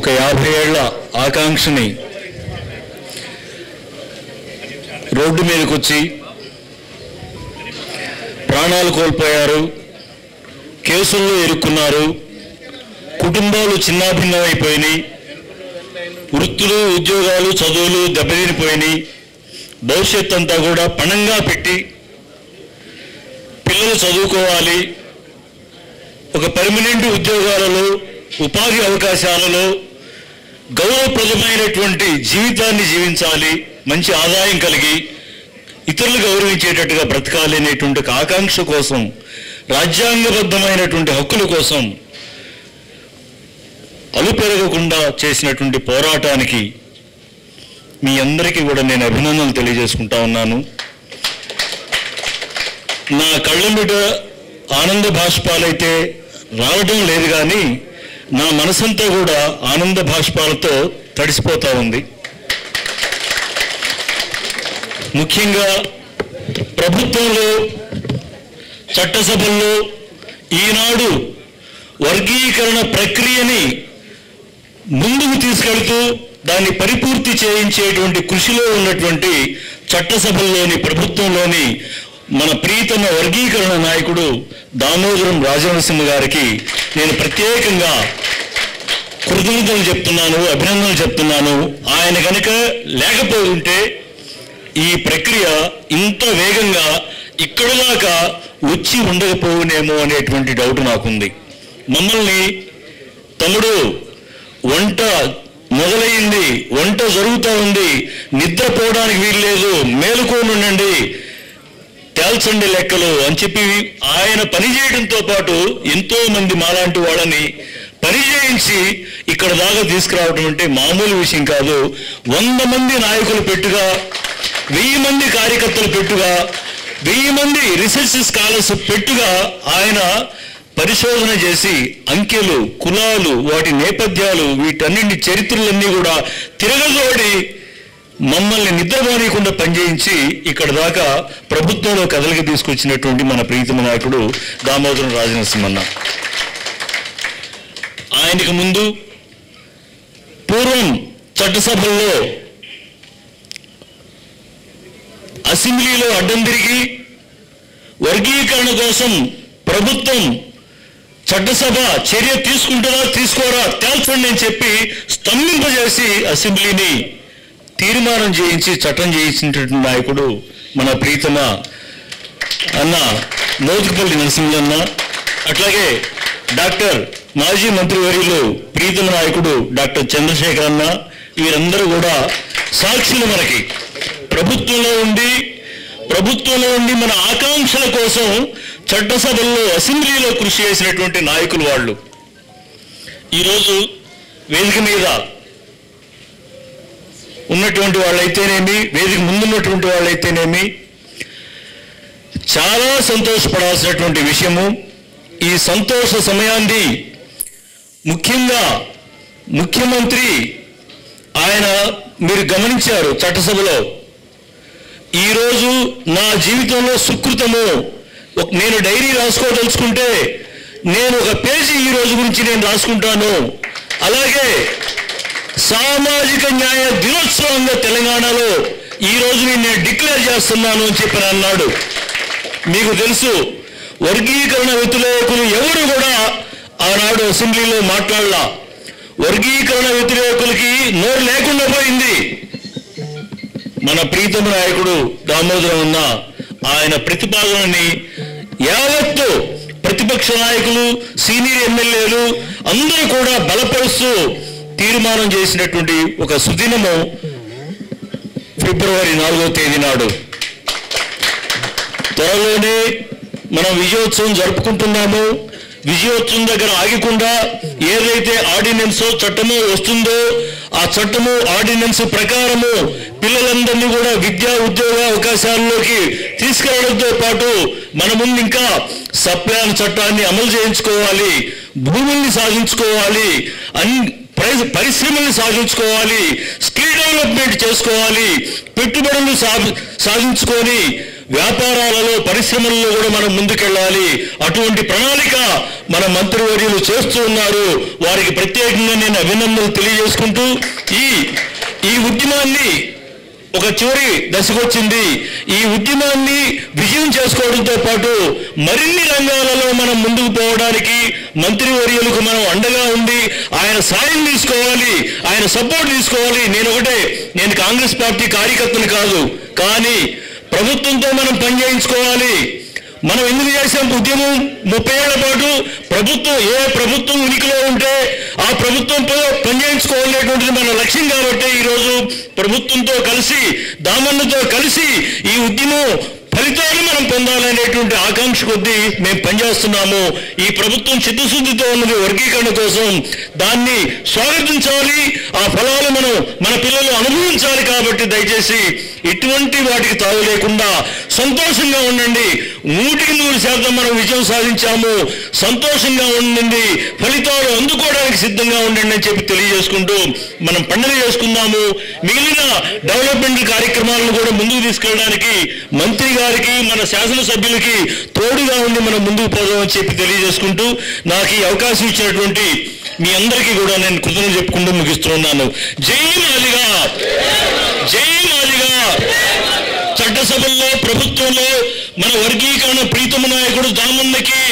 ఒక 50 ఏళ్ల ఆకాంక్షని రోడ్డు మీదకి వచ్చి ప్రాణాలు కోల్పోయారు, కేసుల్లో ఇరుక్కున్నారు, కుటుంబాలు చిన్నాభిన్నమైపోయినాయి, వృత్తులు ఉద్యోగాలు చదువులు దెబ్బతినిపోయినాయి, భవిష్యత్తు అంతా కూడా పణంగా పెట్టి పిల్లలు చదువుకోవాలి, ఒక పర్మనెంట్ ఉద్యోగాలలో ఉపాధి అవకాశాలలో గౌరవప్రదమైనటువంటి జీవితాన్ని జీవించాలి, మంచి ఆదాయం కలిగి ఇతరులు గౌరవించేటట్టుగా బ్రతకాలి అనేటువంటి ఆకాంక్ష కోసం, రాజ్యాంగబద్ధమైనటువంటి హక్కుల కోసం అలుపెరగకుండా చేసినటువంటి పోరాటానికి మీ అందరికీ కూడా నేను అభినందనలు తెలియజేసుకుంటా ఉన్నాను. నా కళ్ళ మీద ఆనంద బాష్పాలైతే రావడం లేదు, కానీ నా మనసంతా కూడా ఆనంద బాష్పాలతో తడిసిపోతూ ఉంది. ముఖ్యంగా ప్రభుత్వంలో, చట్టసభల్లో ఈనాడు వర్గీకరణ ప్రక్రియని ముందుకు తీసుకెళ్తూ దాన్ని పరిపూర్తి చేయించేటువంటి కృషిలో ఉన్నటువంటి చట్టసభల్లోని, ప్రభుత్వంలోని మన ప్రీతమ వర్గీకరణ నాయకుడు దామోదరం రాజనరసింహ గారికి నేను ప్రత్యేకంగా కృతజ్ఞతలు చెప్తున్నాను, అభినందనలు చెప్తున్నాను. ఆయన కనుక లేకపోతుంటే ఈ ప్రక్రియ ఇంత వేగంగా ఇక్కడ దాకా వచ్చి ఉండకపోవునేమో అనేటువంటి డౌట్ నాకుంది. మమ్మల్ని తమ్ముడు వంట మొదలైంది, వంట జరుగుతూ ఉంది, నిద్రపోవడానికి వీల్లేదు, మేలుకోనుండండి, తేల్చండి లెక్కలు అని చెప్పి ఆయన పనిచేయడంతో పాటు ఎంతో మంది మాలాంటి వాళ్ళని పని చేయించి ఇక్కడ దాకా తీసుకురావడం అంటే మామూలు విషయం కాదు. 100 మంది నాయకులు పెట్టుగా, 1000 మంది కార్యకర్తలు పెట్టుగా, 1000 మంది రీసెర్చ్ స్కాలర్స్ పెట్టుగా ఆయన పరిశోధన చేసి అంకెలు, కులాలు, వాటి నేపథ్యాలు, వీటన్నింటి చరిత్రలన్నీ కూడా తిరగజోడి మమ్మల్ని నిద్రపోనీయకుండా పనిచేయించి ఇక్కడ దాకా ప్రభుత్వంలో కదలికి తీసుకొచ్చినటువంటి మన ప్రీతమ నాయకుడు దామోదరం రాజనరసింహన్న. ఆయనకు ముందు పూర్వం చట్టసభల్లో అసెంబ్లీలో అడ్డం తిరిగి వర్గీకరణ కోసం ప్రభుత్వం చట్టసభ చర్య తీసుకుంటారా తీసుకోరా తేల్చండి అని చెప్పి స్తంభింపజేసి అసెంబ్లీని తీర్మానం చేయించి చట్టం చేయించినటువంటి నాయకుడు మన ప్రీతమ అన్న మోదుగుపల్లి నరసింహన్న. అట్లాగే డాక్టర్ మాజీ మంత్రివర్యులు ప్రీతమ నాయకుడు డాక్టర్ చంద్రశేఖర్ అన్న. వీరందరూ కూడా సాక్షులు. మనకి ప్రభుత్వంలో ఉండి మన ఆకాంక్షల కోసం చట్టసభల్లో, అసెంబ్లీలో కృషి చేసినటువంటి నాయకులు వాళ్ళు. ఈరోజు వేదిక మీద ఉన్నటువంటి వాళ్ళైతేనేమి, వేదిక ముందున్నటువంటి వాళ్ళైతేనేమి చాలా సంతోషపడాల్సినటువంటి విషయము. ఈ సంతోష సమయాన్ని ముఖ్యంగా ముఖ్యమంత్రి ఆయన మీరు గమనించారు చట్టసభలో. ఈరోజు నా జీవితంలో సుకృతము, నేను డైరీ రాసుకోదలుచుకుంటే నేను ఒక పేజీ ఈ రోజు గురించి నేను రాసుకుంటాను. అలాగే సామాజిక న్యాయ దినోత్సవంగా తెలంగాణలో ఈ రోజుని నేను డిక్లేర్ చేస్తున్నాను అని చెప్పి అన్నాడు. మీకు తెలుసు, వర్గీకరణ వ్యతిరేకులు ఎవరు కూడా ఆనాడు అసెంబ్లీలో మాట్లాడలా. వర్గీకరణ వ్యతిరేకులకి నోరు లేకుండా పోయింది. మన ప్రీతమ నాయకుడు దామోదరం ఉన్న ఆయన ప్రతిపాదనని యావత్తు ప్రతిపక్ష నాయకులు, సీనియర్ ఎమ్మెల్యేలు అందరూ కూడా బలపరుస్తూ తీర్మానం చేసినటువంటి ఒక సుదినము ఫిబ్రవరి 4వ తేదీ నాడు. త్వరలోనే మనం విజయోత్సవం జరుపుకుంటున్నాము. విజయోత్సవం దగ్గర ఆగకుండా ఏదైతే ఆర్డినెన్స్ చట్టము వస్తుందో ఆ చట్టము ఆర్డినెన్స్ ప్రకారము పిల్లలందరినీ కూడా విద్యా ఉద్యోగ అవకాశాల్లోకి తీసుకెళ్లడంతో పాటు మన ముందు ఇంకా సప్లాన్ చట్టాన్ని అమలు చేయించుకోవాలి, భూముల్ని సాధించుకోవాలి, పరిశ్రమల్ని సాధించుకోవాలి, స్కిల్ డెవలప్మెంట్ చేసుకోవాలి, పెట్టుబడులు సాధించుకొని వ్యాపారాలలో, పరిశ్రమల్లో కూడా మనం ముందుకెళ్ళాలి. అటువంటి ప్రణాళిక మన మంత్రివర్యులు చేస్తూ ఉన్నారు. వారికి ప్రత్యేకంగా నేను అభినందనలు తెలియజేసుకుంటూ ఈ ఉద్యమాన్ని ఒక చివరి దశకొచ్చింది. ఈ ఉద్యమాన్ని విజయం చేసుకోవడంతో పాటు మరిన్ని రంగాలలో మనం ముందుకు పోవడానికి మంత్రివర్యులకు మనం అండగా ఉండి ఆయన సాయం తీసుకోవాలి, ఆయన సపోర్ట్ తీసుకోవాలి. నేను కాంగ్రెస్ పార్టీ కార్యకర్తను కాదు, కానీ ప్రభుత్వంతో మనం పనిచేయించుకోవాలి. మనం ఎందుకు చేసాం ఉద్యమం? 30 ఏళ్ల పాటు ప్రభుత్వం ఉనికిలో ఉంటే ఆ ప్రభుత్వంతో పనిచేయించుకోవాలనేటువంటిది మన లక్ష్యం. కాబట్టి ఈరోజు ప్రభుత్వంతో కలిసి, దామన్నతో కలిసి ఈ ఉద్యమం ఫలితాలు మనం పొందాలనేటువంటి ఆకాంక్ష కొద్దీ మేము పనిచేస్తున్నాము. ఈ ప్రభుత్వం చిత్తశుద్ధితో ఉన్నది వర్గీకరణ కోసం. దాన్ని స్వాగతించాలి, ఆ ఫలాలు మన పిల్లలు అనుభవించాలి. కాబట్టి దయచేసి ఇటువంటి వాటికి తావు లేకుండా సంతోషంగా ఉండండి. 100% మనం విజయం సాధించాము. సంతోషంగా ఉండండి, ఫలితాలు అందుకోవడానికి సిద్ధంగా ఉండండి అని చెప్పి తెలియజేసుకుంటూ మనం పండుగ చేసుకుందాము. మిగిలిన డెవలప్మెంట్ కార్యక్రమాలను కూడా ముందుకు తీసుకెళ్ళడానికి మంత్రి గారికి, మన శాసనసభ్యులకి తోడుగా ఉండి మనం ముందుకు పోదామని చెప్పి తెలియజేసుకుంటూ నాకు ఈ అవకాశం ఇచ్చినటువంటి మీ అందరికీ కూడా నేను కృతజ్ఞతలు చెప్పుకుంటూ ముగిస్తున్నాను. జై మాదిగా, జై మాదిగా. చట్టసభల్లో, ప్రభుత్వంలో మన వర్గీకరణ ప్రీతమ నాయకుడు దామన్నకి